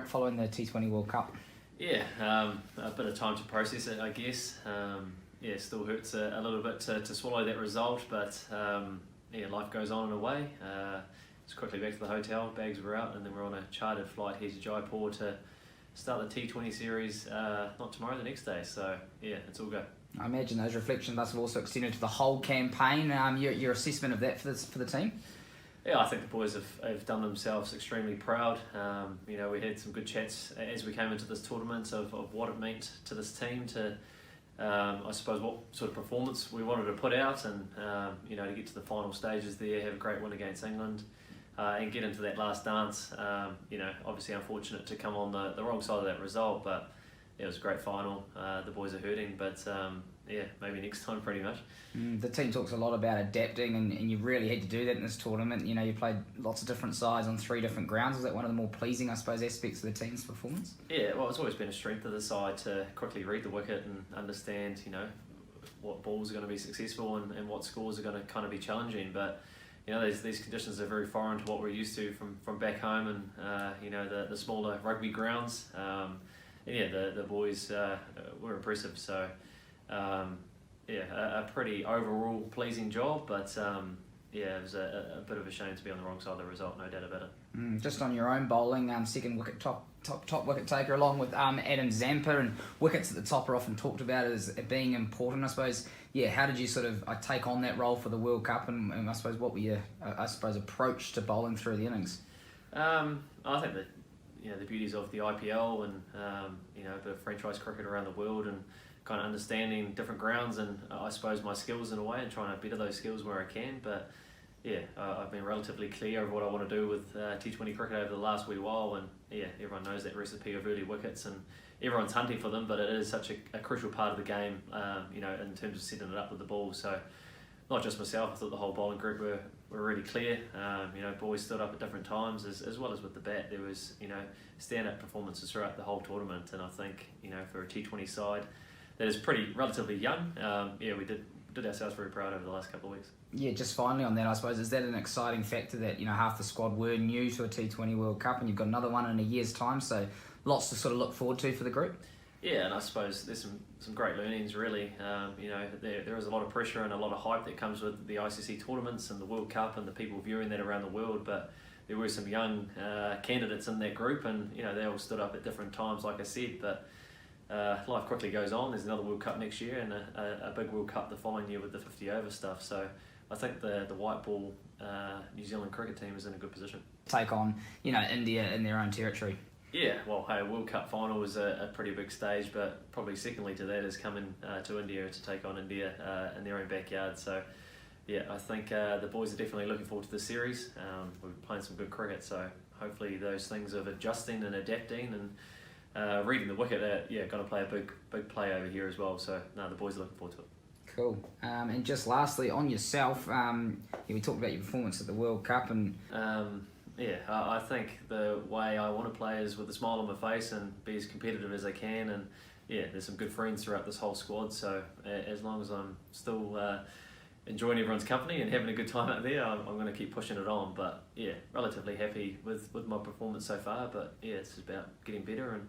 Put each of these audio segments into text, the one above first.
following the T20 World Cup? Yeah, a bit of time to process it, I guess. Yeah, still hurts a little bit to swallow that result, but yeah, life goes on in a way. Just quickly back to the hotel, bags were out, and then we're on a chartered flight here to Jaipur to start the T20 series, not tomorrow, the next day. So yeah, it's all go. I imagine those reflections must have also extended to the whole campaign. Your assessment of that for the team? Yeah, I think the boys have done themselves extremely proud. You know, we had some good chats as we came into this tournament of what it meant to this team to, I suppose, what sort of performance we wanted to put out, and you know, to get to the final stages there, have a great win against England, and get into that last dance. You know, obviously unfortunate to come on the wrong side of that result, but it was a great final. The boys are hurting, but yeah, maybe next time pretty much. The team talks a lot about adapting, and you really had to do that in this tournament. You know, you played lots of different sides on 3 different grounds. Was that one of the more pleasing, I suppose, aspects of the team's performance? Yeah, well, it's always been a strength of the side to quickly read the wicket and understand, you know, what balls are going to be successful and what scores are going to kind of be challenging. But you know, these conditions are very foreign to what we're used to from back home, and you know, the smaller rugby grounds. And yeah, the boys were impressive. So yeah, a pretty overall pleasing job, but yeah, it was a bit of a shame to be on the wrong side of the result, no doubt about it. Just on your own bowling, second wicket top wicket taker, along with Adam Zampa, and wickets at the top are often talked about as being important, I suppose. Yeah, how did you sort of take on that role for the World Cup, and I suppose what were your approach to bowling through the innings? I think that, you know, the beauties of the IPL and you know, a bit of franchise cricket around the world, and kind of understanding different grounds, and I suppose my skills in a way, and trying to better those skills where I can. But yeah, I've been relatively clear of what I want to do with T20 cricket over the last wee while, and yeah, everyone knows that recipe of early wickets, and everyone's hunting for them, but it is such a crucial part of the game, you know, in terms of setting it up with the ball. So not just myself, I thought the whole bowling group were really clear. You know, boys stood up at different times, as well as with the bat. There was, you know, stand-up performances throughout the whole tournament, and I think, you know, for a T20 side that is relatively young, yeah, we did ourselves very proud over the last couple of weeks. Yeah, just finally on that, I suppose, is that an exciting factor that, you know, half the squad were new to a T20 World Cup, and you've got another one in a year's time, so lots to sort of look forward to for the group? Yeah, and I suppose there's some great learnings, really. You know, there is a lot of pressure and a lot of hype that comes with the ICC tournaments and the World Cup and the people viewing that around the world, but there were some young candidates in that group, and you know, they all stood up at different times, like I said, but life quickly goes on. There's another World Cup next year, and a big World Cup the following year with the 50 over stuff. So I think the white ball New Zealand cricket team is in a good position. Take on, you know, India in their own territory. Yeah, well, hey, a World Cup final was a pretty big stage, but probably secondly to that is coming to India to take on India in their own backyard. So yeah, I think the boys are definitely looking forward to the series. We're playing some good cricket, so hopefully those things of adjusting and adapting and reading the wicket, yeah, going to play a big play over here as well. So no, the boys are looking forward to it. Cool. And just lastly, on yourself, yeah, we talked about your performance at the World Cup, and yeah, I think the way I want to play is with a smile on my face and be as competitive as I can. And yeah, there's some good friends throughout this whole squad, so as long as I'm still enjoying everyone's company and having a good time out there, I'm going to keep pushing it on. But yeah, relatively happy with my performance so far, but yeah, it's about getting better and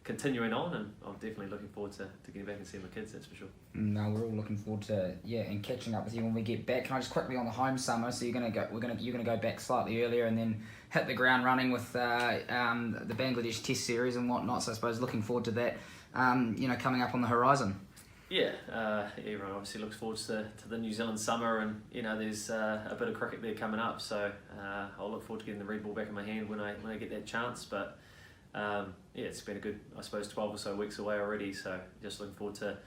continuing on, and I'm definitely looking forward to getting back and seeing my kids, that's for sure. No, we're all looking forward to, yeah, and catching up with you when we get back. Can I just quickly on the home summer? So you're gonna go back slightly earlier and then hit the ground running with the Bangladesh Test series and whatnot. So I suppose looking forward to that, you know, coming up on the horizon. Yeah, everyone obviously looks forward to the New Zealand summer, and you know, there's a bit of cricket there coming up. So I'll look forward to getting the red ball back in my hand when I get that chance. But yeah, it's been a good, I suppose, 12 or so weeks away already. So just looking forward to